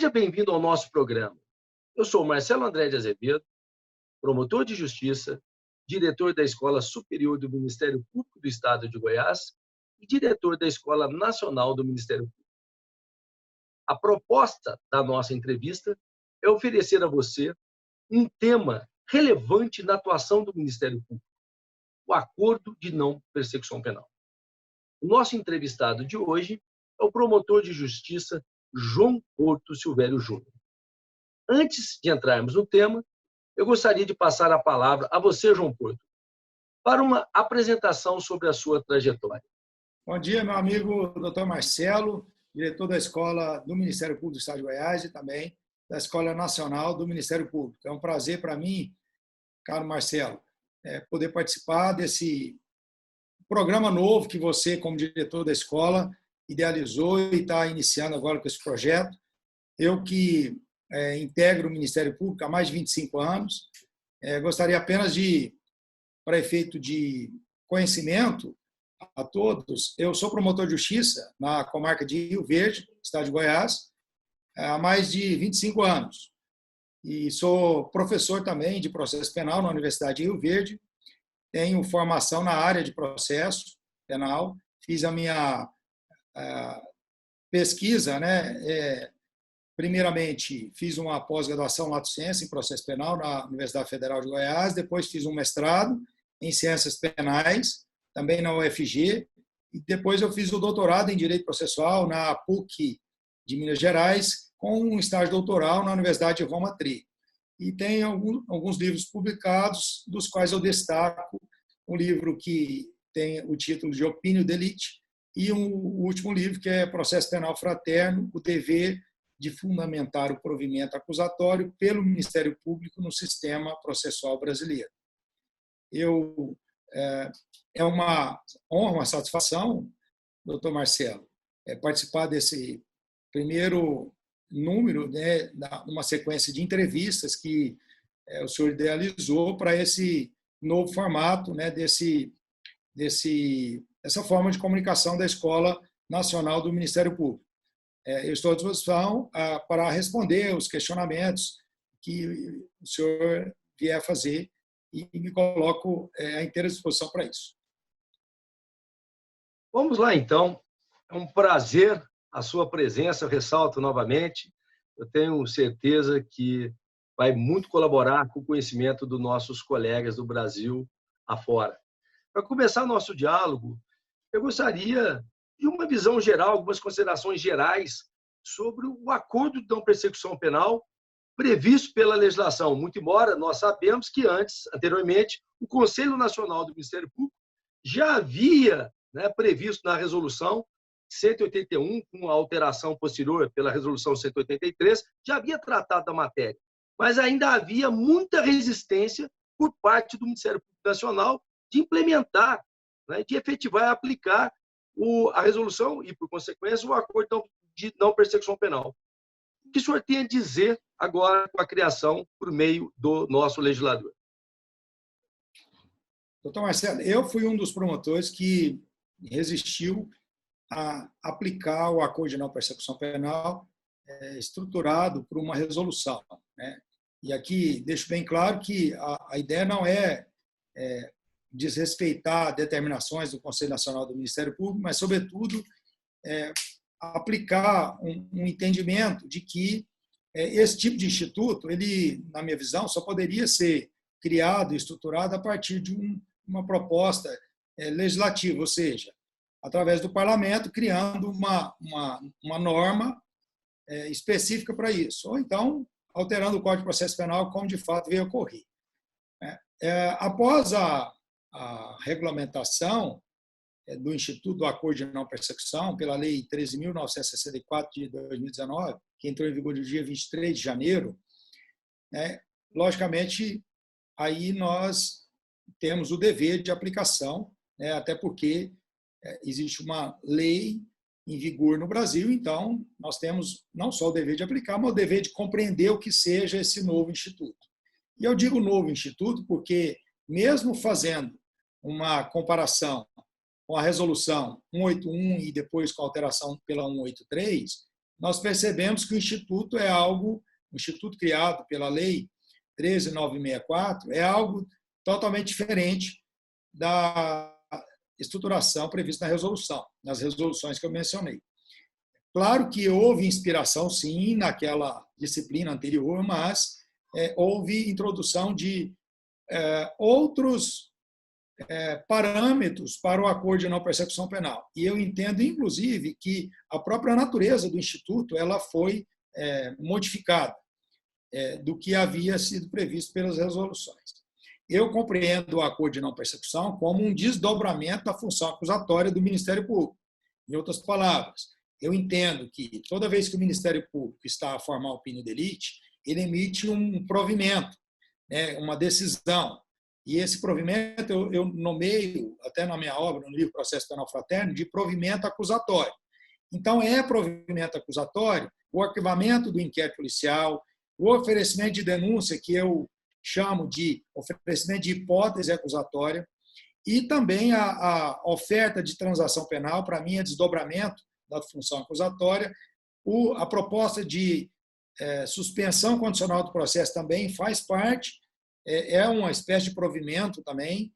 Seja bem-vindo ao nosso programa. Eu sou Marcelo André de Azevedo, promotor de justiça, diretor da Escola Superior do Ministério Público do Estado de Goiás e diretor da Escola Nacional do Ministério Público. A proposta da nossa entrevista é oferecer a você um tema relevante na atuação do Ministério Público, o Acordo de Não Persecução Penal. O nosso entrevistado de hoje é o promotor de justiça João Porto Silvério Júnior. Antes de entrarmos no tema, eu gostaria de passar a palavra a você, João Porto, para uma apresentação sobre a sua trajetória. Bom dia, meu amigo Dr. Marcelo, diretor da Escola do Ministério Público do Estado de Goiás e também da Escola Nacional do Ministério Público. É um prazer para mim, caro Marcelo, poder participar desse programa novo que você, como diretor da escola, idealizou e está iniciando agora com esse projeto. Eu que integro o Ministério Público há mais de 25 anos, gostaria apenas de, para efeito de conhecimento a todos, eu sou promotor de justiça na comarca de Rio Verde, estado de Goiás, há mais de 25 anos. E sou professor também de processo penal na Universidade de Rio Verde, tenho formação na área de processo penal, fiz a minha pesquisa, primeiramente fiz uma pós-graduação lato sensu em processo penal na Universidade Federal de Goiás, depois fiz um mestrado em ciências penais, também na UFG, e depois eu fiz o doutorado em direito processual na PUC de Minas Gerais, com um estágio doutoral na Universidade de Roma Tri. E tem alguns livros publicados, dos quais eu destaco um livro que tem o título de Opinio Delite e o último livro, que é Processo Penal Fraterno, o dever de fundamentar o provimento acusatório pelo Ministério Público no sistema processual brasileiro. É uma honra, uma satisfação, doutor Marcelo, participar desse primeiro número, uma sequência de entrevistas que o senhor idealizou para esse novo formato, dessa forma de comunicação da Escola Nacional do Ministério Público. Eu estou à disposição para responder os questionamentos que o senhor vier fazer e me coloco à inteira disposição para isso. Vamos lá, então. É um prazer a sua presença, eu ressalto novamente. Eu tenho certeza que vai muito colaborar com o conhecimento dos nossos colegas do Brasil afora. Para começar nosso diálogo, eu gostaria de uma visão geral, algumas considerações gerais sobre o acordo de não persecução penal previsto pela legislação, muito embora nós sabemos que anteriormente, o Conselho Nacional do Ministério Público já havia previsto na resolução 181, com a alteração posterior pela resolução 183, já havia tratado da matéria, mas ainda havia muita resistência por parte do Ministério Público Nacional de implementar, de efetivar e aplicar a resolução e, por consequência, o acordo de não persecução penal. O que o senhor tem a dizer agora com a criação por meio do nosso legislador? Doutor Marcelo, eu fui um dos promotores que resistiu a aplicar o acordo de não persecução penal estruturado por uma resolução. E aqui deixo bem claro que a ideia não é desrespeitar determinações do Conselho Nacional do Ministério Público, mas, sobretudo, aplicar um entendimento de que esse tipo de instituto, ele, na minha visão, só poderia ser criado e estruturado a partir de uma proposta legislativa, ou seja, através do parlamento, criando uma norma específica para isso, ou então alterando o Código de Processo Penal, como de fato veio ocorrer. Após a regulamentação do Instituto do Acordo de Não Persecução, pela Lei 13.964 de 2019, que entrou em vigor no dia 23 de janeiro, logicamente, aí nós temos o dever de aplicação, até porque existe uma lei em vigor no Brasil, então nós temos não só o dever de aplicar, mas o dever de compreender o que seja esse novo instituto. E eu digo novo instituto porque, mesmo fazendo uma comparação com a resolução 181 e depois com a alteração pela 183, nós percebemos que o Instituto é algo, o Instituto criado pela Lei 13.964, é algo totalmente diferente da estruturação prevista na resolução, nas resoluções que eu mencionei. Claro que houve inspiração, sim, naquela disciplina anterior, mas houve introdução de outros parâmetros para o acordo de não persecução penal. E eu entendo, inclusive, que a própria natureza do Instituto ela foi modificada do que havia sido previsto pelas resoluções. Eu compreendo o acordo de não persecução como um desdobramento da função acusatória do Ministério Público. Em outras palavras, eu entendo que toda vez que o Ministério Público está a formar opinião de elite, ele emite um provimento, uma decisão. E esse provimento eu nomeio, até na minha obra, no livro Processo Penal Fraterno, de provimento acusatório. Então, é provimento acusatório o arquivamento do inquérito policial, o oferecimento de denúncia, que eu chamo de oferecimento de hipótese acusatória, e também a oferta de transação penal, para mim, é desdobramento da função acusatória. A proposta de suspensão condicional do processo também faz parte, é uma espécie de provimento também,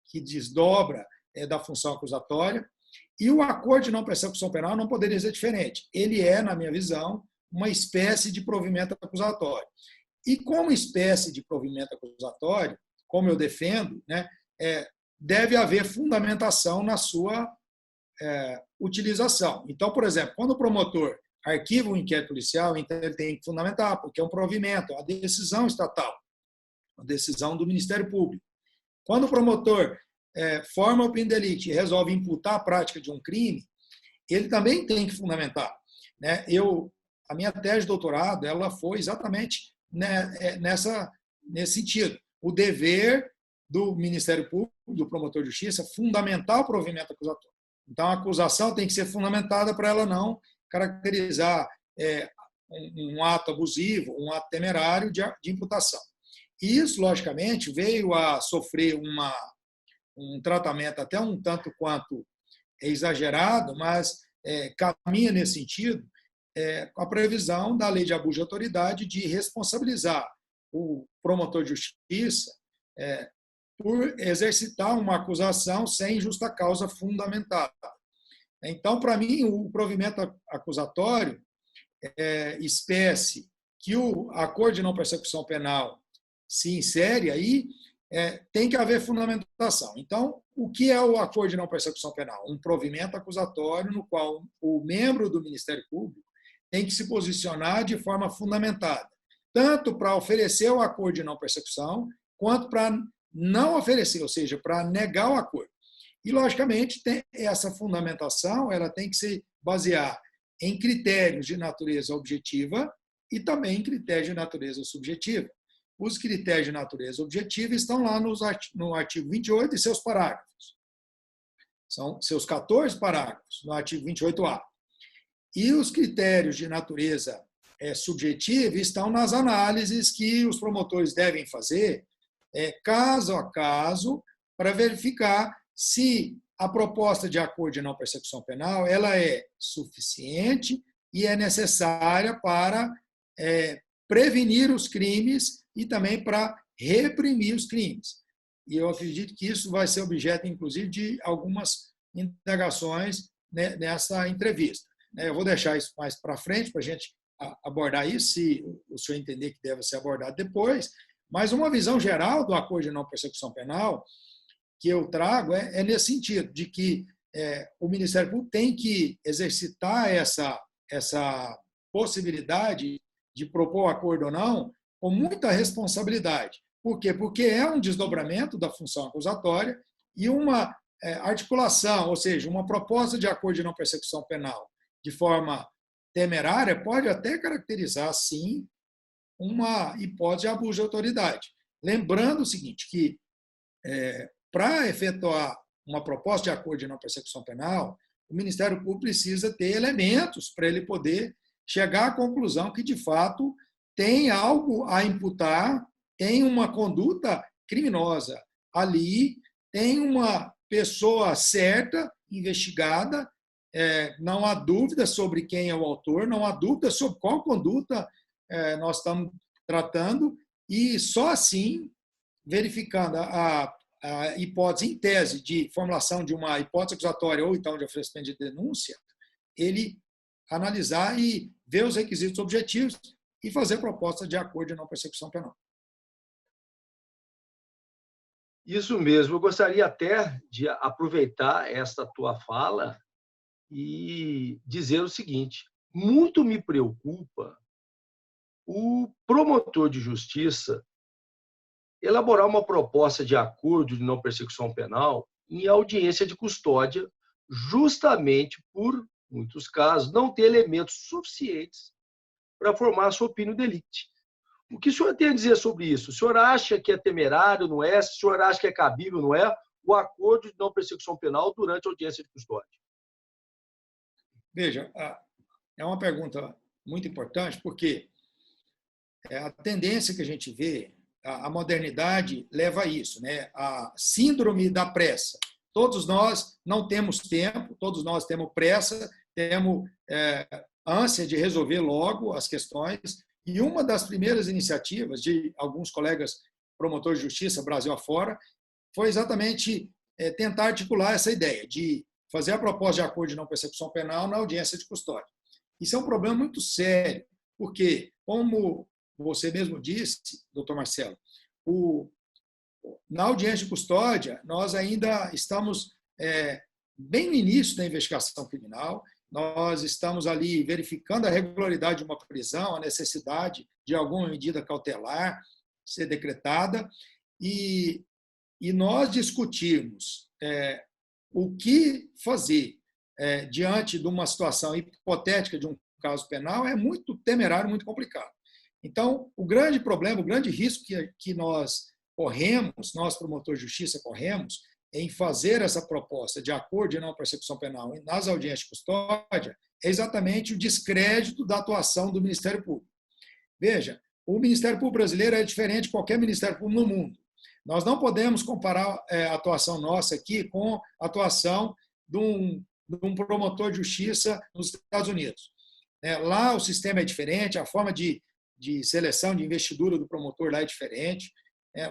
que desdobra da função acusatória. E o acordo de não persecução penal não poderia ser diferente. Ele é, na minha visão, uma espécie de provimento acusatório. E como espécie de provimento acusatório, como eu defendo, deve haver fundamentação na sua utilização. Então, por exemplo, quando o promotor arquiva um inquérito policial, então ele tem que fundamentar, porque é um provimento, é uma decisão estatal, uma decisão do Ministério Público. Quando o promotor forma opinião de elite e resolve imputar a prática de um crime, ele também tem que fundamentar. A minha tese de doutorado ela foi exatamente nesse sentido. O dever do Ministério Público, do promotor de justiça, fundamentar o provimento acusatório. Então, a acusação tem que ser fundamentada para ela não caracterizar um ato abusivo, um ato temerário de imputação. E isso, logicamente, veio a sofrer um tratamento até um tanto quanto exagerado, mas caminha nesse sentido, com a previsão da Lei de Abuso de Autoridade de responsabilizar o promotor de justiça por exercitar uma acusação sem justa causa fundamentada. Então, para mim, o provimento acusatório, espécie que o acordo de não persecução penal se insere aí, tem que haver fundamentação. Então, o que é o acordo de não persecução penal? Um provimento acusatório no qual o membro do Ministério Público tem que se posicionar de forma fundamentada, tanto para oferecer o acordo de não persecução, quanto para não oferecer, ou seja, para negar o acordo. E, logicamente, essa fundamentação ela tem que se basear em critérios de natureza objetiva e também em critérios de natureza subjetiva. Os critérios de natureza objetiva estão lá no artigo 28 e seus parágrafos. São seus 14 parágrafos no artigo 28A. E os critérios de natureza subjetiva estão nas análises que os promotores devem fazer, caso a caso, para verificar se a proposta de acordo de não persecução penal ela é suficiente e é necessária para prevenir os crimes e também para reprimir os crimes. E eu acredito que isso vai ser objeto, inclusive, de algumas indagações nessa entrevista. Eu vou deixar isso mais para frente para a gente abordar isso, se o senhor entender que deve ser abordado depois. Mas uma visão geral do acordo de não persecução penal que eu trago é nesse sentido, de que o Ministério Público tem que exercitar essa possibilidade de propor acordo ou não com muita responsabilidade. Por quê? Porque é um desdobramento da função acusatória e uma articulação, ou seja, uma proposta de acordo de não persecução penal de forma temerária pode até caracterizar, sim, uma hipótese de abuso de autoridade. Lembrando o seguinte, que para efetuar uma proposta de acordo de não persecução penal, o Ministério Público precisa ter elementos para ele poder chegar à conclusão que, de fato, tem algo a imputar, tem uma conduta criminosa ali, tem uma pessoa certa, investigada, não há dúvida sobre quem é o autor, não há dúvida sobre qual conduta nós estamos tratando, e só assim, verificando a hipótese em tese de formulação de uma hipótese acusatória ou então de oferecimento de denúncia, ele analisar e ver os requisitos objetivos e fazer proposta de acordo de não persecução penal. Isso mesmo. Eu gostaria até de aproveitar esta tua fala e dizer o seguinte: muito me preocupa o promotor de justiça elaborar uma proposta de acordo de não persecução penal em audiência de custódia, justamente por muitos casos não ter elementos suficientes para formar a sua opinião delicti. O que o senhor tem a dizer sobre isso? O senhor acha que é temerário, não é? O senhor acha que é cabível, não é? O acordo de não persecução penal durante a audiência de custódia? Veja, é uma pergunta muito importante, porque a tendência que a gente vê, a modernidade leva a isso, né? A síndrome da pressa. Todos nós não temos tempo, todos nós temos pressa, temos ânsia de resolver logo as questões. E uma das primeiras iniciativas de alguns colegas promotores de justiça, Brasil afora, foi exatamente tentar articular essa ideia de fazer a proposta de acordo de não persecução penal na audiência de custódia. Isso é um problema muito sério, porque, como você mesmo disse, doutor Marcelo, na audiência de custódia, nós ainda estamos bem no início da investigação criminal, nós estamos ali verificando a regularidade de uma prisão, a necessidade de alguma medida cautelar ser decretada, e nós discutirmos o que fazer diante de uma situação hipotética de um caso penal é muito temerário, muito complicado. Então, o grande problema, o grande risco que nós corremos, nós promotores de justiça corremos, em fazer essa proposta de acordo de não persecução penal nas audiências de custódia, é exatamente o descrédito da atuação do Ministério Público. Veja, o Ministério Público brasileiro é diferente de qualquer Ministério Público no mundo. Nós não podemos comparar a atuação nossa aqui com a atuação de um promotor de justiça nos Estados Unidos. Lá o sistema é diferente, a forma de seleção de investidura do promotor lá é diferente.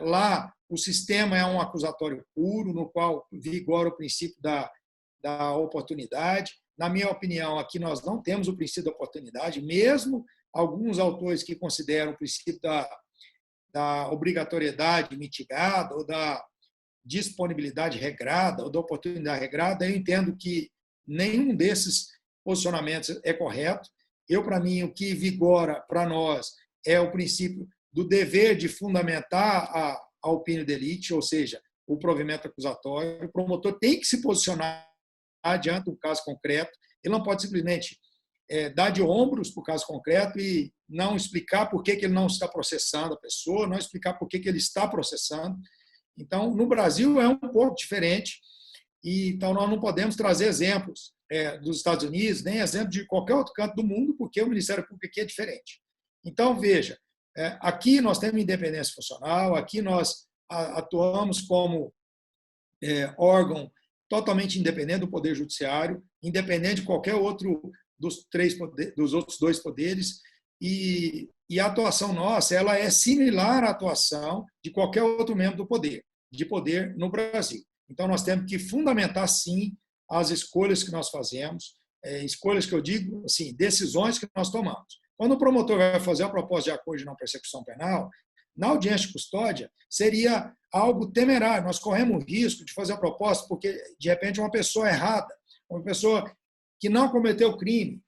Lá o sistema é um acusatório puro, no qual vigora o princípio da oportunidade. Na minha opinião, aqui nós não temos o princípio da oportunidade, mesmo alguns autores que consideram o princípio da obrigatoriedade mitigada ou da disponibilidade regrada ou da oportunidade regrada, eu entendo que nenhum desses posicionamentos é correto. Para mim, o que vigora para nós é o princípio do dever de fundamentar a opinião delicti, ou seja, o provimento acusatório. O promotor tem que se posicionar diante do caso concreto, ele não pode simplesmente dar de ombros para o caso concreto e não explicar por que ele não está processando a pessoa, não explicar por que ele está processando. Então, no Brasil é um pouco diferente, e então nós não podemos trazer exemplos dos Estados Unidos, nem exemplo de qualquer outro canto do mundo, porque o Ministério Público aqui é diferente. Então, veja, aqui nós temos independência funcional, aqui nós atuamos como órgão totalmente independente do Poder Judiciário, independente de qualquer outro dos outros dois poderes, e a atuação nossa ela é similar à atuação de qualquer outro membro do poder, de poder no Brasil. Então, nós temos que fundamentar, sim, as escolhas que nós fazemos, escolhas que eu digo, assim, decisões que nós tomamos. Quando o promotor vai fazer a proposta de acordo de não persecução penal, na audiência de custódia, seria algo temerário. Nós corremos o risco de fazer a proposta porque, de repente, uma pessoa errada, uma pessoa que não cometeu crime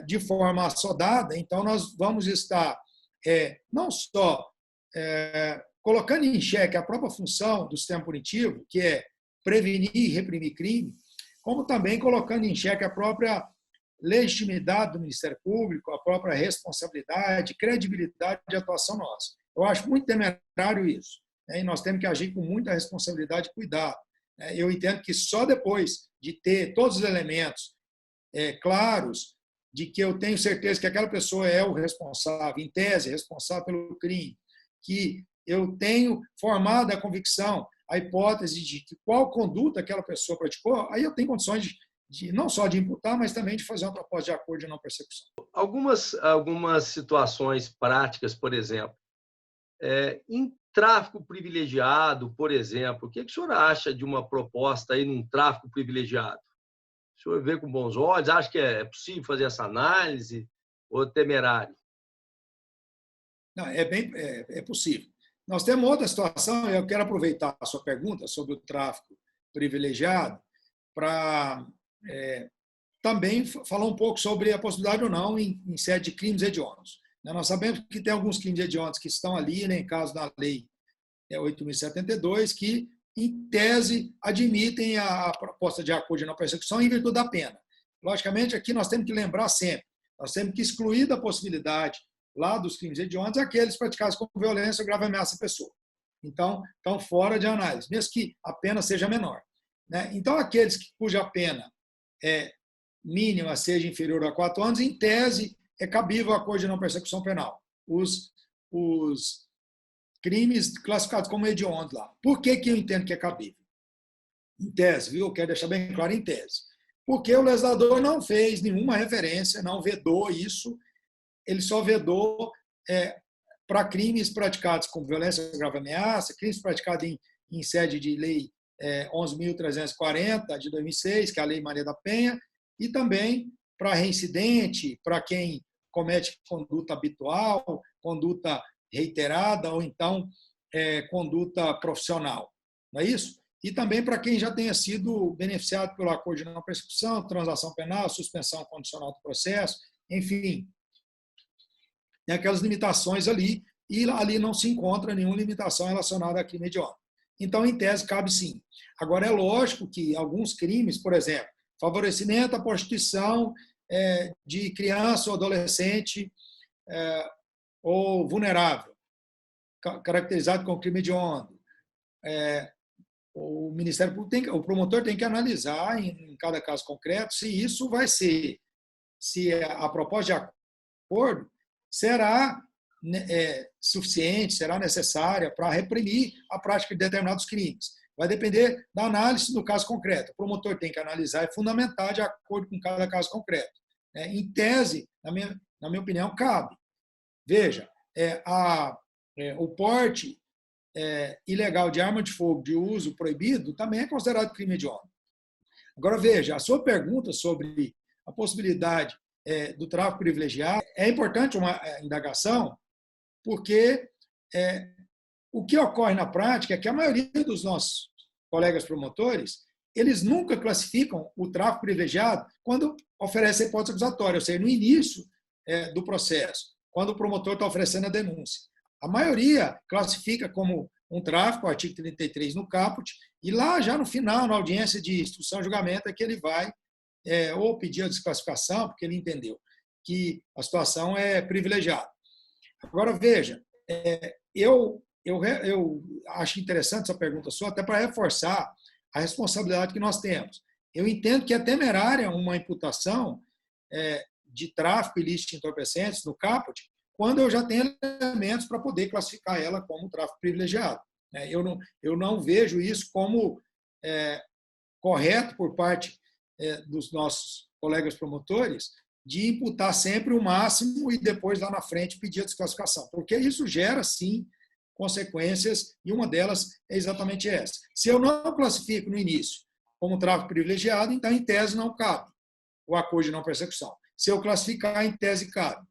de forma assodada, então nós vamos estar não só colocando em xeque a própria função do sistema punitivo, que é prevenir e reprimir crime, como também colocando em xeque a própria legitimidade do Ministério Público, a própria responsabilidade, credibilidade de atuação nossa. Eu acho muito temerário isso, e nós temos que agir com muita responsabilidade e cuidado. Eu entendo que só depois de ter todos os elementos claros, de que eu tenho certeza que aquela pessoa é o responsável, em tese, responsável pelo crime, que eu tenho formado a convicção, a hipótese de que qual conduta aquela pessoa praticou, aí eu tenho condições não só de imputar, mas também de fazer uma proposta de acordo de não persecução. Algumas situações práticas, por exemplo, em tráfico privilegiado, por exemplo, o que o senhor acha de uma proposta aí num tráfico privilegiado? O senhor vê com bons olhos? Acha que é possível fazer essa análise ou temerário? Não, é possível. Nós temos outra situação, e eu quero aproveitar a sua pergunta sobre o tráfico privilegiado para também falar um pouco sobre a possibilidade ou não em sede de crimes hediondos. Nós sabemos que tem alguns crimes hediondos que estão ali, em caso da lei 8.072, que, em tese, admitem a proposta de acordo de não persecução em virtude da pena. Logicamente, aqui nós temos que lembrar sempre, nós temos que excluir da possibilidade lá dos crimes hediondos aqueles praticados com violência ou grave ameaça à pessoa. Então, estão fora de análise, mesmo que a pena seja menor. Então, aqueles cuja pena mínima seja inferior a 4 anos, em tese, é cabível o acordo de não persecução penal. Os crimes classificados como hediondos lá. Por que eu entendo que é cabível? Em tese, viu? Eu quero deixar bem claro, em tese. Porque o legislador não fez nenhuma referência, não vedou isso, ele só vedou para crimes praticados com violência ou grave ameaça, crimes praticados em sede de lei 11.340 de 2006, que é a Lei Maria da Penha, e também para reincidente, para quem comete conduta habitual, conduta reiterada ou então conduta profissional. Não é isso? E também para quem já tenha sido beneficiado pelo acordo de não persecução, transação penal, suspensão condicional do processo, enfim, tem aquelas limitações ali, e ali não se encontra nenhuma limitação relacionada a crime hediondo. Então, em tese, cabe sim. Agora, é lógico que alguns crimes, por exemplo, favorecimento à prostituição de criança ou adolescente ou vulnerável, caracterizado como crime hediondo, o Ministério Público o promotor tem que analisar em cada caso concreto se isso vai ser, se a proposta de acordo será suficiente, será necessária para reprimir a prática de determinados crimes. Vai depender da análise do caso concreto. O promotor tem que analisar e fundamentar de acordo com cada caso concreto. Em tese, na minha opinião, cabe. Veja, o porte ilegal de arma de fogo de uso proibido também é considerado crime hediondo. Agora, veja, a sua pergunta sobre a possibilidade do tráfico privilegiado é importante uma indagação, porque o que ocorre na prática é que a maioria dos nossos colegas promotores, eles nunca classificam o tráfico privilegiado quando oferece a hipótese acusatória, ou seja, no início do processo, quando o promotor está oferecendo a denúncia. A maioria classifica como um tráfico, o artigo 33 no caput, e lá já no final, na audiência de instrução e julgamento, é que ele vai ou pedir a desclassificação, porque ele entendeu que a situação é privilegiada. Agora, veja, eu acho interessante essa pergunta sua, até para reforçar a responsabilidade que nós temos. Eu entendo que é temerária uma imputação de tráfico ilícito de entorpecentes no caput, quando eu já tenho elementos para poder classificar ela como tráfico privilegiado. Eu não vejo isso como correto por parte dos nossos colegas promotores de imputar sempre o máximo e depois, lá na frente, pedir a desclassificação, porque isso gera, sim, consequências, e uma delas é exatamente essa. Se eu não classifico no início como tráfico privilegiado, então, em tese, não cabe o acordo de não persecução. Se eu classificar, em tese, cabe.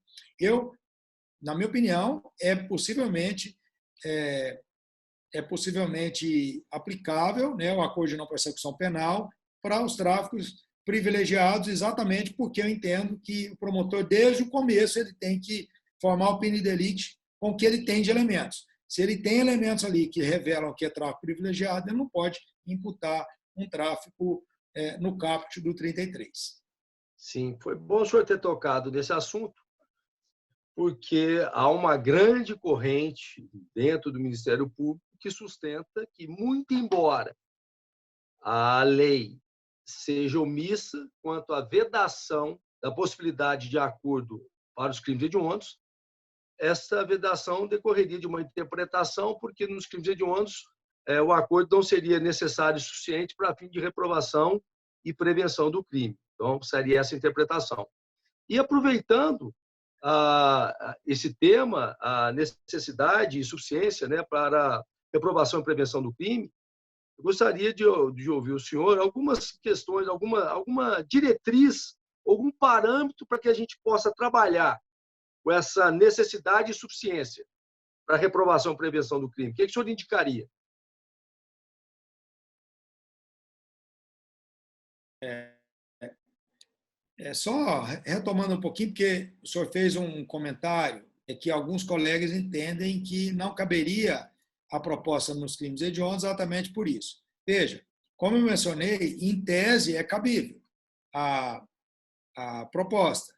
Na minha opinião, é possivelmente aplicável, o acordo de não persecução penal para os tráficos privilegiados, exatamente porque eu entendo que o promotor, desde o começo, ele tem que formar o opinião delicti com o que ele tem de elementos. Se ele tem elementos ali que revelam que é tráfico privilegiado, ele não pode imputar um tráfico no caput do 33. Sim, foi bom o senhor ter tocado nesse assunto, porque há uma grande corrente dentro do Ministério Público que sustenta que, muito embora a lei seja omissa quanto à vedação da possibilidade de acordo para os crimes hediondos, essa vedação decorreria de uma interpretação, porque nos crimes hediondos o acordo não seria necessário e suficiente para fim de reprovação e prevenção do crime. Então, seria essa interpretação. E aproveitando esse tema, a necessidade e suficiência, né, para reprovação e prevenção do crime, eu gostaria de ouvir o senhor algumas questões, alguma diretriz, algum parâmetro para que a gente possa trabalhar com essa necessidade e suficiência para reprovação e prevenção do crime. O que o senhor indicaria? Só retomando um pouquinho, porque o senhor fez um comentário, é que alguns colegas entendem que não caberia a proposta nos crimes hediondos exatamente por isso. Veja, como eu mencionei, em tese é cabível a proposta.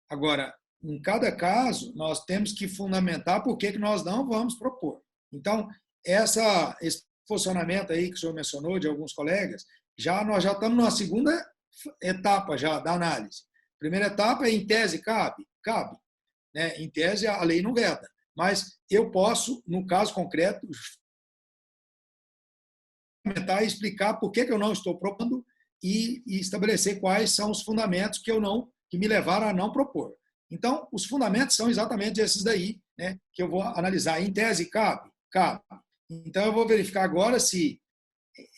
Agora, em cada caso, nós temos que fundamentar por que nós não vamos propor. Então, esse posicionamento aí que o senhor mencionou de alguns colegas, nós já estamos numa segunda etapa já da análise. Primeira etapa é, em tese, cabe. Né? Em tese, a lei não veda. Mas eu posso, no caso concreto, comentar e explicar por que eu não estou propondo e estabelecer quais são os fundamentos que me levaram a não propor. Então, os fundamentos são exatamente esses daí, né, que eu vou analisar. Em tese, cabe? Cabe. Então, eu vou verificar agora se,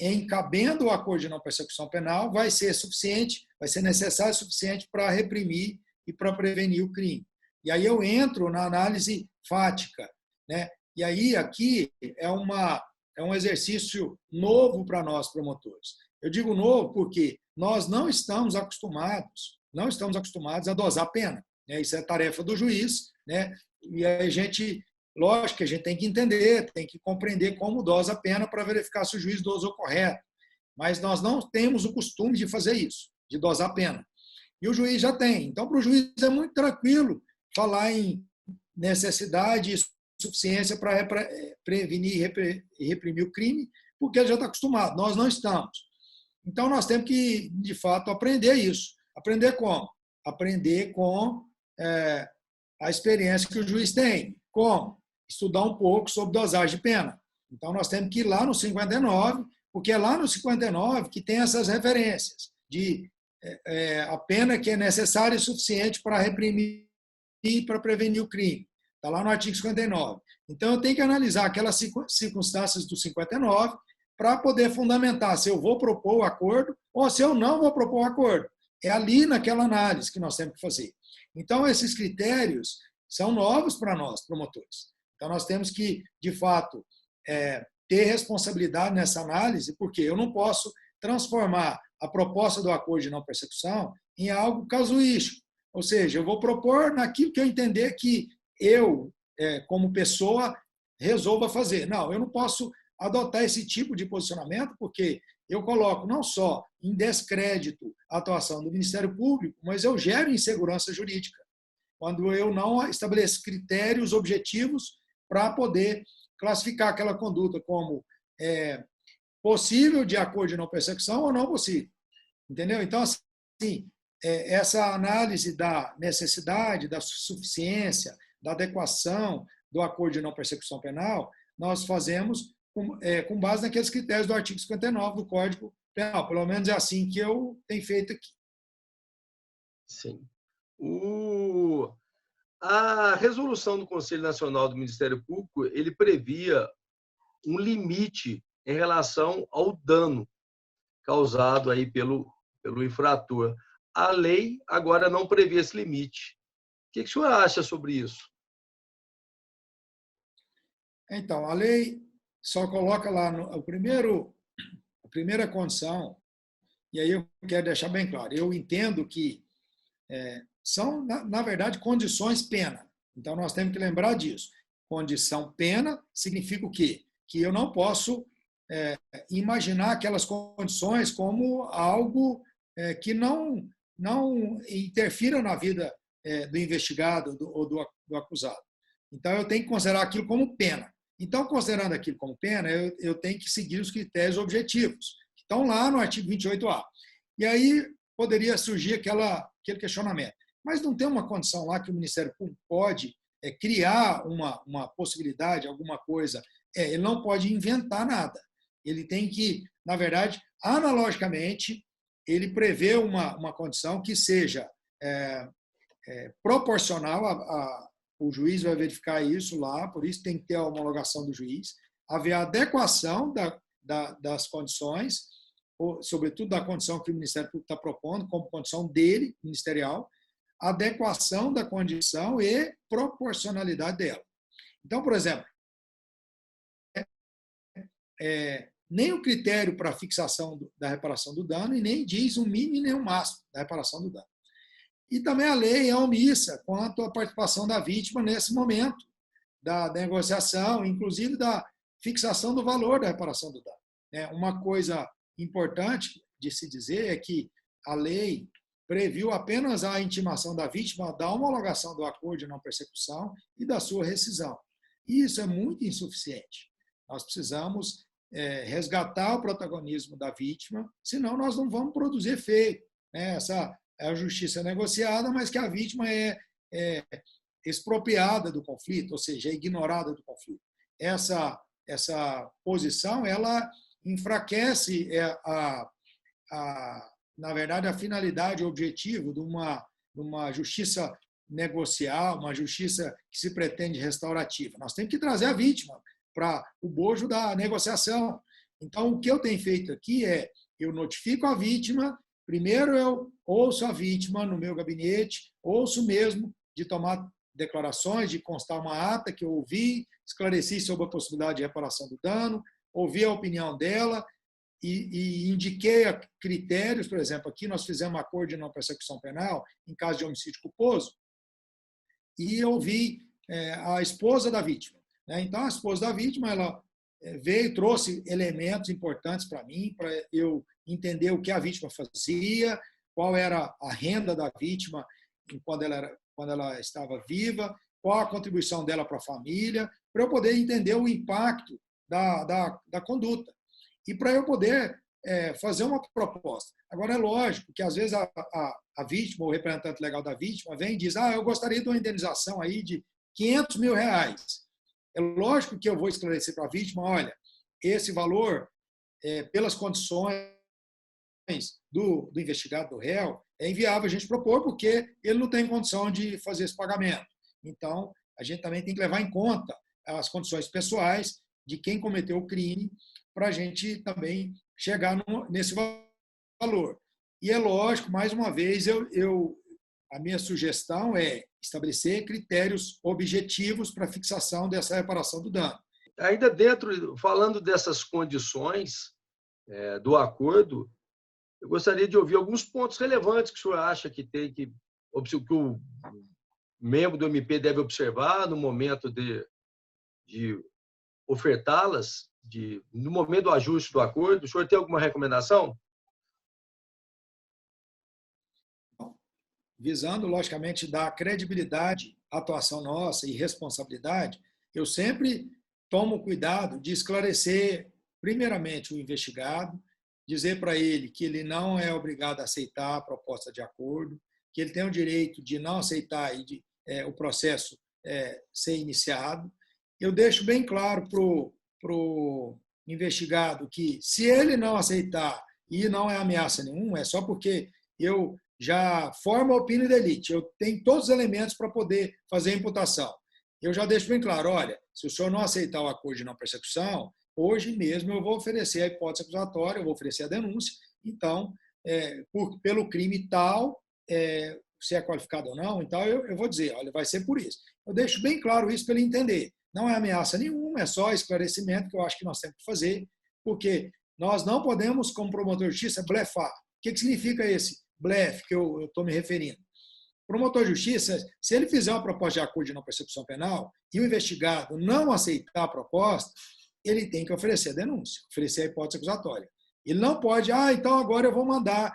em cabendo o acordo de não persecução penal, vai ser suficiente, vai ser necessário o suficiente para reprimir e para prevenir o crime. E aí eu entro na análise fática, né? E aí aqui é um exercício novo para nós promotores. Eu digo novo porque nós não estamos acostumados a dosar pena, né? Isso é tarefa do juiz, né? E a gente, lógico que a gente tem que entender, tem que compreender como dosa a pena para verificar se o juiz dosou correto. Mas nós não temos o costume de fazer isso, de dosar a pena. E o juiz já tem. Então, para o juiz é muito tranquilo falar em necessidade e suficiência para prevenir e reprimir o crime, porque ele já está acostumado. Nós não estamos. Então, nós temos que, de fato, aprender isso. Aprender como? Aprender com a experiência que o juiz tem. Como? Estudar um pouco sobre dosagem de pena. Então, nós temos que ir lá no 59, porque é lá no 59 que tem essas referências de a pena que é necessária e suficiente para reprimir e para prevenir o crime. Está lá no artigo 59. Então, eu tenho que analisar aquelas circunstâncias do 59 para poder fundamentar se eu vou propor o acordo ou se eu não vou propor o acordo. É ali naquela análise que nós temos que fazer. Então, esses critérios são novos para nós, promotores. Então, nós temos que, de fato, ter responsabilidade nessa análise, porque eu não posso transformar a proposta do acordo de não persecução em algo casuístico. Ou seja, eu vou propor naquilo que eu entender que eu, como pessoa, resolva fazer. Não, eu não posso adotar esse tipo de posicionamento, porque eu coloco não só em descrédito a atuação do Ministério Público, mas eu gero insegurança jurídica, quando eu não estabeleço critérios objetivos para poder classificar aquela conduta como possível de acordo de não persecução ou não possível. Entendeu? Então, assim, essa análise da necessidade, da suficiência, da adequação do acordo de não persecução penal, nós fazemos com base naqueles critérios do artigo 59 do Código Penal. Pelo menos é assim que eu tenho feito aqui. Sim. A resolução do Conselho Nacional do Ministério Público, ele previa um limite em relação ao dano causado aí pelo infrator. A lei agora não prevê esse limite. O que o senhor acha sobre isso? Então, a lei só coloca lá a primeira condição, e aí eu quero deixar bem claro, eu entendo que são, na verdade, condições pena. Então, nós temos que lembrar disso. Condição pena significa o quê? Que eu não posso imaginar aquelas condições como algo que não interfira na vida do investigado ou do acusado. Então, eu tenho que considerar aquilo como pena. Então, considerando aquilo como pena, eu tenho que seguir os critérios objetivos, que estão lá no artigo 28A. E aí poderia surgir aquele questionamento. Mas não tem uma condição lá que o Ministério Público pode criar uma possibilidade, alguma coisa. Ele não pode inventar nada. Ele tem que, na verdade, analogicamente, ele prevê uma condição que seja proporcional o juiz vai verificar isso lá, por isso tem que ter a homologação do juiz, haver a adequação das condições, sobretudo da condição que o Ministério Público está propondo, como condição dele, ministerial, adequação da condição e proporcionalidade dela. Então, por exemplo, nem o critério para a fixação da reparação do dano e nem diz o mínimo e nem o máximo da reparação do dano. E também a lei é omissa quanto à participação da vítima nesse momento da negociação, inclusive da fixação do valor da reparação do dano. Uma coisa importante de se dizer é que a lei previu apenas a intimação da vítima da homologação do acordo de não persecução e da sua rescisão. E isso é muito insuficiente. Nós precisamos resgatar o protagonismo da vítima, senão nós não vamos produzir efeito. Essa é a justiça negociada, mas que a vítima é expropriada do conflito, ou seja, é ignorada do conflito. Essa posição, ela enfraquece na verdade, a finalidade, o objetivo de uma justiça negocial, uma justiça que se pretende restaurativa. Nós temos que trazer a vítima para o bojo da negociação. Então, o que eu tenho feito aqui eu notifico a vítima. Primeiro, eu ouço a vítima no meu gabinete, ouço mesmo de tomar declarações, de constar uma ata que eu ouvi, esclareci sobre a possibilidade de reparação do dano, ouvi a opinião dela e indiquei critérios. Por exemplo, aqui nós fizemos um acordo de não persecução penal em caso de homicídio culposo e ouvi a esposa da vítima. Então, a esposa da vítima, ela veio, trouxe elementos importantes para mim, para eu entender o que a vítima fazia, qual era a renda da vítima quando ela estava viva, qual a contribuição dela para a família, para eu poder entender o impacto da conduta e para eu poder fazer uma proposta. Agora, é lógico que, às vezes, a vítima, o representante legal da vítima, vem e diz: eu gostaria de uma indenização aí de R$500 mil. É lógico que eu vou esclarecer para a vítima: olha, esse valor, pelas condições do investigado, do réu, é inviável a gente propor, porque ele não tem condição de fazer esse pagamento. Então, a gente também tem que levar em conta as condições pessoais de quem cometeu o crime, para a gente também chegar nesse valor. E é lógico, mais uma vez, a minha sugestão é estabelecer critérios objetivos para a fixação dessa reparação do dano. Ainda falando dessas condições do acordo, eu gostaria de ouvir alguns pontos relevantes que o senhor acha que o membro do MP deve observar no momento de ofertá-las, no momento do ajuste do acordo. O senhor tem alguma recomendação? Visando, logicamente, dar credibilidade à atuação nossa e responsabilidade, eu sempre tomo cuidado de esclarecer, primeiramente, o investigado, dizer para ele que ele não é obrigado a aceitar a proposta de acordo, que ele tem o direito de não aceitar e o processo ser iniciado. Eu deixo bem claro para o investigado que, se ele não aceitar, e não é ameaça nenhuma, é só porque eu já formo a opinião de elite, eu tenho todos os elementos para poder fazer a imputação. Eu já deixo bem claro: olha, se o senhor não aceitar o acordo de não persecução, hoje mesmo eu vou oferecer a hipótese acusatória, eu vou oferecer a denúncia. Então, pelo crime tal, se é qualificado ou não, então eu vou dizer: olha, vai ser por isso. Eu deixo bem claro isso para ele entender. Não é ameaça nenhuma, é só esclarecimento que eu acho que nós temos que fazer, porque nós não podemos, como promotor de justiça, blefar. O que significa esse blefe que eu estou me referindo? O promotor de justiça, se ele fizer uma proposta de acordo de não persecução penal e o investigado não aceitar a proposta, ele tem que oferecer a denúncia, oferecer a hipótese acusatória. Ele não pode: então agora eu vou mandar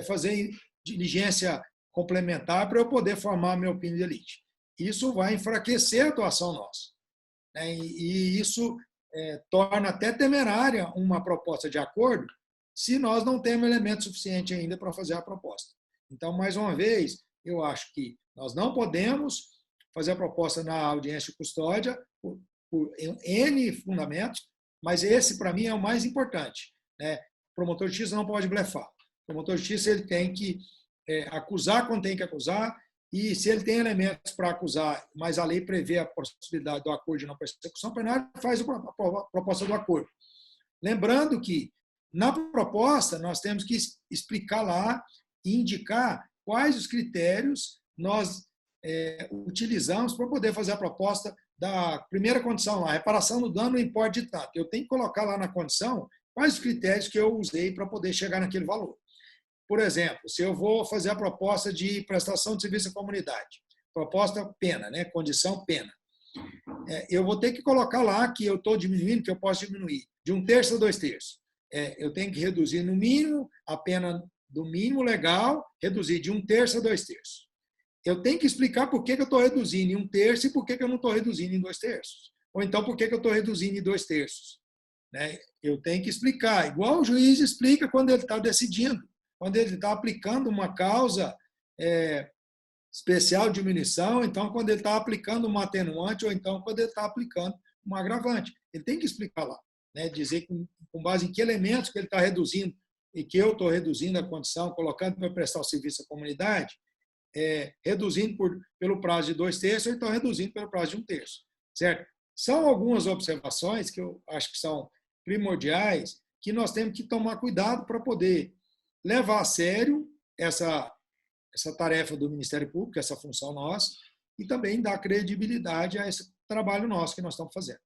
fazer diligência complementar para eu poder formar a minha opinião de elite. Isso vai enfraquecer a atuação nossa. E isso torna até temerária uma proposta de acordo, se nós não temos elemento suficiente ainda para fazer a proposta. Então, mais uma vez, eu acho que nós não podemos fazer a proposta na audiência de custódia por N fundamentos, mas esse, para mim, é o mais importante. O promotor de justiça não pode blefar. promotor de justiça ele tem que acusar quando tem que acusar, e se ele tem elementos para acusar, mas a lei prevê a possibilidade do acordo de não persecução penal, ele faz a proposta do acordo. Lembrando que, na proposta, nós temos que explicar lá e indicar quais os critérios nós utilizamos para poder fazer a proposta da primeira condição lá, reparação do dano no importe de tanto. Eu tenho que colocar lá na condição quais os critérios que eu usei para poder chegar naquele valor. Por exemplo, se eu vou fazer a proposta de prestação de serviço à comunidade, proposta pena, né? Condição pena, eu vou ter que colocar lá que eu estou diminuindo, que eu posso diminuir de 1/3 a 2/3. Eu tenho que reduzir no mínimo a pena do mínimo legal, reduzir de 1/3 a 2/3. Eu tenho que explicar por que eu estou reduzindo em 1/3 e por que eu não estou reduzindo em 2/3. Ou então por que eu estou reduzindo em 2/3. Né? Eu tenho que explicar, igual o juiz explica quando ele está decidindo, quando ele está aplicando uma causa especial de diminuição, então quando ele está aplicando uma atenuante, ou então quando ele está aplicando um agravante. Ele tem que explicar lá, né? Dizer com base em que elementos que ele está reduzindo e que eu estou reduzindo a condição, colocando para prestar o serviço à comunidade, reduzindo pelo prazo de 2/3 ou então reduzindo pelo prazo de 1/3. Certo? São algumas observações que eu acho que são primordiais, que nós temos que tomar cuidado para poder levar a sério essa tarefa do Ministério Público, essa função nossa, e também dar credibilidade a esse trabalho nosso que nós estamos fazendo.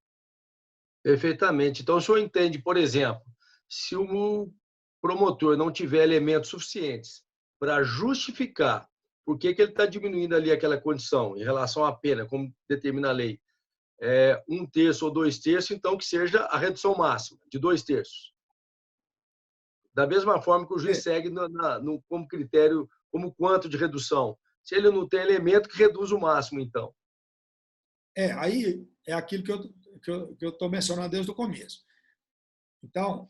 Perfeitamente. Então, o senhor entende, por exemplo, se o promotor não tiver elementos suficientes para justificar por que ele está diminuindo ali aquela condição em relação à pena, como determina a lei, 1/3 ou 2/3, então que seja a redução máxima, de 2/3. Da mesma forma que o juiz segue como critério, como quanto de redução. Se ele não tem elemento, que reduz o máximo, então. Aí é aquilo que eu estou mencionando desde o começo. Então,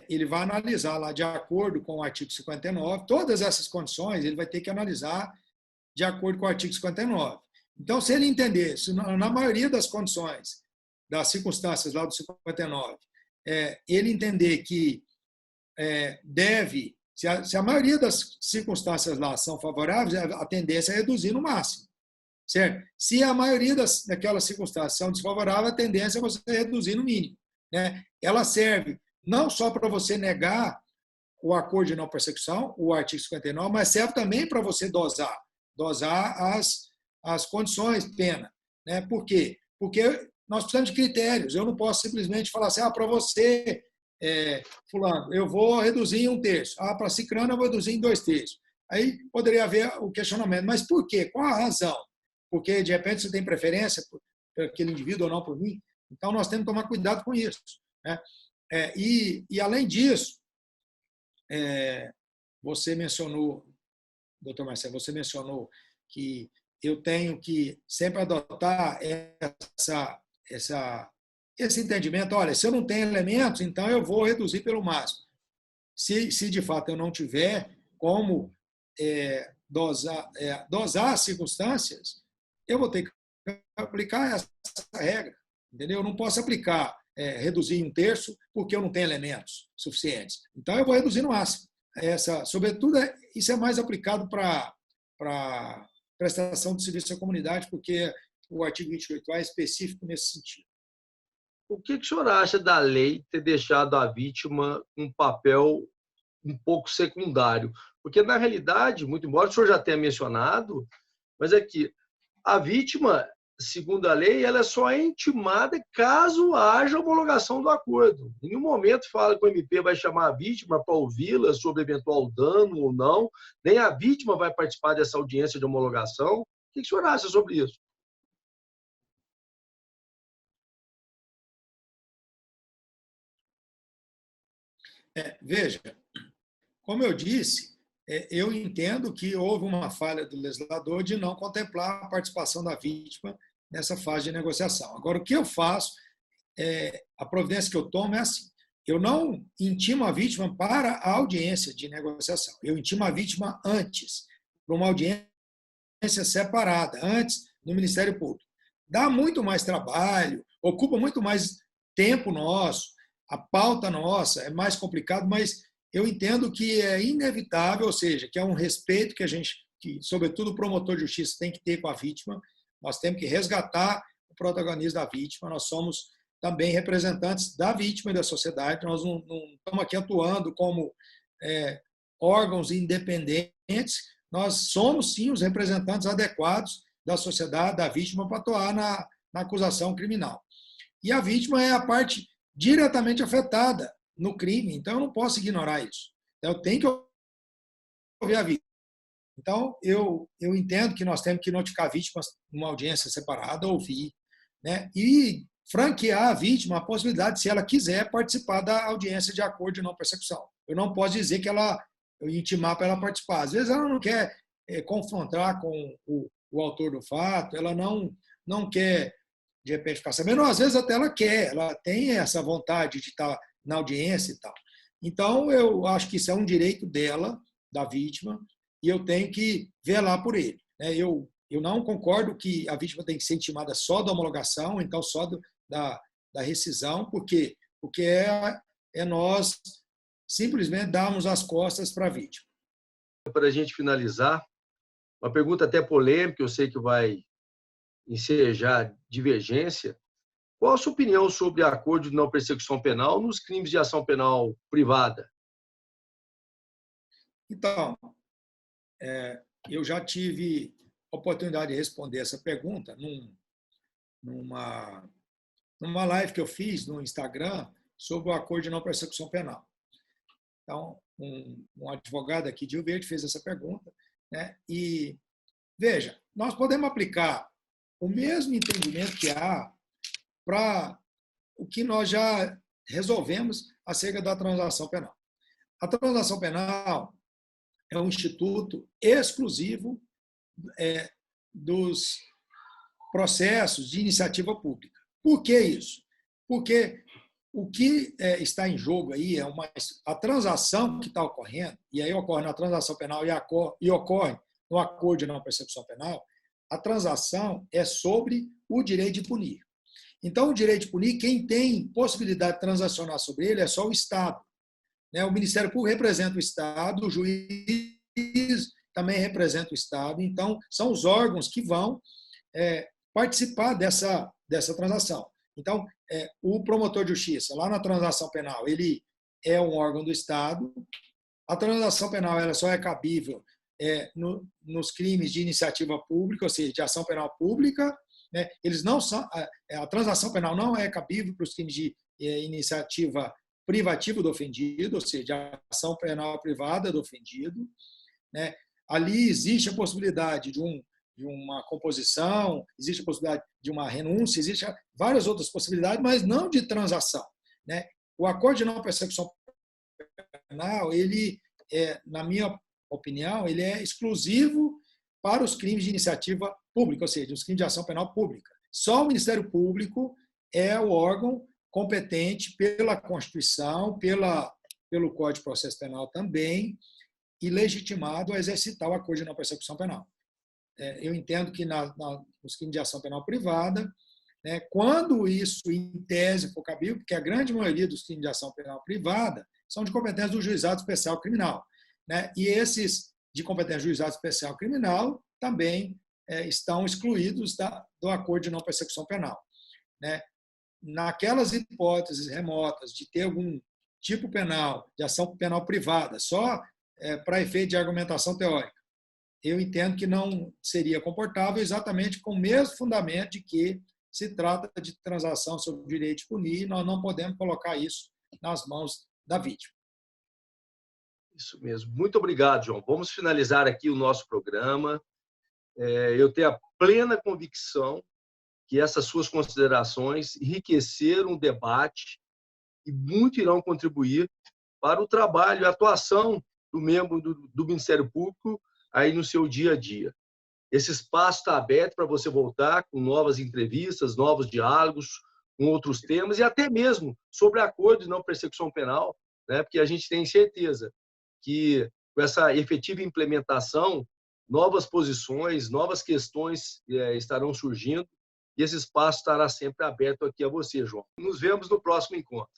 ele vai analisar lá, de acordo com o artigo 59, todas essas condições, ele vai ter que analisar de acordo com o artigo 59. Então, se ele entender, se na maioria das condições, das circunstâncias lá do 59, ele entender que deve, se a maioria das circunstâncias lá são favoráveis, a tendência é reduzir no máximo. Certo? Se a maioria daquelas circunstâncias são desfavoráveis, a tendência é você reduzir no mínimo. Né? Ela serve não só para você negar o acordo de não persecução, o artigo 59, mas serve também para você dosar as condições de pena. Né? Por quê? Porque nós precisamos de critérios. Eu não posso simplesmente falar assim, para você, fulano, eu vou reduzir em 1/3. Para cicrano, eu vou reduzir em 2/3. Aí poderia haver o questionamento. Mas por quê? Qual a razão? Porque, de repente, você tem preferência por aquele indivíduo ou não por mim. Então, nós temos que tomar cuidado com isso. Né? E, além disso, você mencionou, doutor Marcelo, você mencionou que eu tenho que sempre adotar esse entendimento. Olha, se eu não tenho elementos, então eu vou reduzir pelo máximo. Se de fato eu não tiver como dosar as circunstâncias, eu vou ter que aplicar essa regra. Entendeu? Eu não posso aplicar, reduzir em 1/3 porque eu não tenho elementos suficientes. Então, eu vou reduzir no máximo. Sobretudo, isso é mais aplicado para prestação de serviço à comunidade, porque o artigo 28A é específico nesse sentido. O que o senhor acha da lei ter deixado a vítima um papel um pouco secundário? Porque, na realidade, muito embora o senhor já tenha mencionado, mas é que a vítima, segundo a lei, ela só é intimada caso haja homologação do acordo. Em nenhum momento fala que o MP vai chamar a vítima para ouvi-la sobre eventual dano ou não, nem a vítima vai participar dessa audiência de homologação. O que o senhor acha sobre isso? Veja, como eu disse, eu entendo que houve uma falha do legislador de não contemplar a participação da vítima nessa fase de negociação. Agora, o que eu faço, a providência que eu tomo é assim: eu não intimo a vítima para a audiência de negociação, eu intimo a vítima antes, para uma audiência separada, antes no Ministério Público. Dá muito mais trabalho, ocupa muito mais tempo nosso, a pauta nossa é mais complicado, mas eu entendo que é inevitável, ou seja, que é um respeito que sobretudo o promotor de justiça tem que ter com a vítima. Nós temos que resgatar o protagonismo da vítima. Nós somos também representantes da vítima e da sociedade. Nós não estamos aqui atuando como órgãos independentes. Nós somos, sim, os representantes adequados da sociedade, da vítima, para atuar na acusação criminal. E a vítima é a parte diretamente afetada no crime, então eu não posso ignorar isso. Eu tenho que ouvir a vítima. Então, eu entendo que nós temos que notificar a vítima numa audiência separada, ouvir, né? E franquear a vítima a possibilidade, se ela quiser, participar da audiência de acordo de não persecução. Eu não posso dizer que eu intimar para ela participar. Às vezes ela não quer confrontar com o autor do fato, ela não quer, de repente, ficar sabendo, às vezes até ela quer, ela tem essa vontade de estar na audiência e tal. Então, eu acho que isso é um direito dela, da vítima, e eu tenho que velar por ele. Eu não concordo que a vítima tem que ser intimada só da homologação, então só da rescisão, porque é nós simplesmente darmos as costas para a vítima. Para a gente finalizar, uma pergunta até polêmica, eu sei que vai ensejar divergência. Qual a sua opinião sobre acordo de não persecução penal nos crimes de ação penal privada? Então, eu já tive a oportunidade de responder essa pergunta numa live que eu fiz no Instagram sobre o acordo de não persecução penal. Então, um advogado aqui de Rio Verde fez essa pergunta, né? E, veja, nós podemos aplicar o mesmo entendimento que há para o que nós já resolvemos acerca da transação penal. A transação penal é um instituto exclusivo dos processos de iniciativa pública. Por que isso? Porque o que está em jogo aí é a transação que está ocorrendo, e aí ocorre na transação penal e ocorre no acordo de não persecução penal, a transação é sobre o direito de punir. Então, o direito de punir, quem tem possibilidade de transacionar sobre ele é só o Estado. O Ministério Público representa o Estado, o juiz também representa o Estado. Então, são os órgãos que vão participar dessa transação. Então, o promotor de justiça, lá na transação penal, ele é um órgão do Estado. A transação penal ela só é cabível nos crimes de iniciativa pública, ou seja, de ação penal pública. Eles não são, a transação penal não é cabível para os crimes de iniciativa privativa do ofendido, ou seja, de ação penal privada do ofendido. Ali existe a possibilidade de uma composição, existe a possibilidade de uma renúncia, existem várias outras possibilidades, mas não de transação. O acordo de não persecução penal, ele, na minha opinião, ele é exclusivo para os crimes de iniciativa pública, ou seja, os crimes de ação penal pública. Só o Ministério Público é o órgão competente pela Constituição, pelo Código de Processo Penal também, e legitimado a exercitar o acordo de não persecução penal. Eu entendo que nos crimes de ação penal privada, quando isso, em tese, for cabível, porque a grande maioria dos crimes de ação penal privada são de competência do Juizado Especial Criminal. E esses de competência do Juizado Especial Criminal também estão excluídos do acordo de não persecução penal. Naquelas hipóteses remotas de ter algum tipo penal, de ação penal privada, só para efeito de argumentação teórica, eu entendo que não seria comportável exatamente com o mesmo fundamento de que se trata de transação sobre o direito de punir, e nós não podemos colocar isso nas mãos da vítima. Isso mesmo. Muito obrigado, João. Vamos finalizar aqui o nosso programa. Eu tenho a plena convicção que essas suas considerações enriqueceram o debate e muito irão contribuir para o trabalho e a atuação do membro do Ministério Público aí no seu dia a dia. Esse espaço está aberto para você voltar com novas entrevistas, novos diálogos, com outros temas e até mesmo sobre acordo de não persecução penal, porque a gente tem certeza que com essa efetiva implementação, novas posições, novas questões estarão surgindo e esse espaço estará sempre aberto aqui a você, João. Nos vemos no próximo encontro.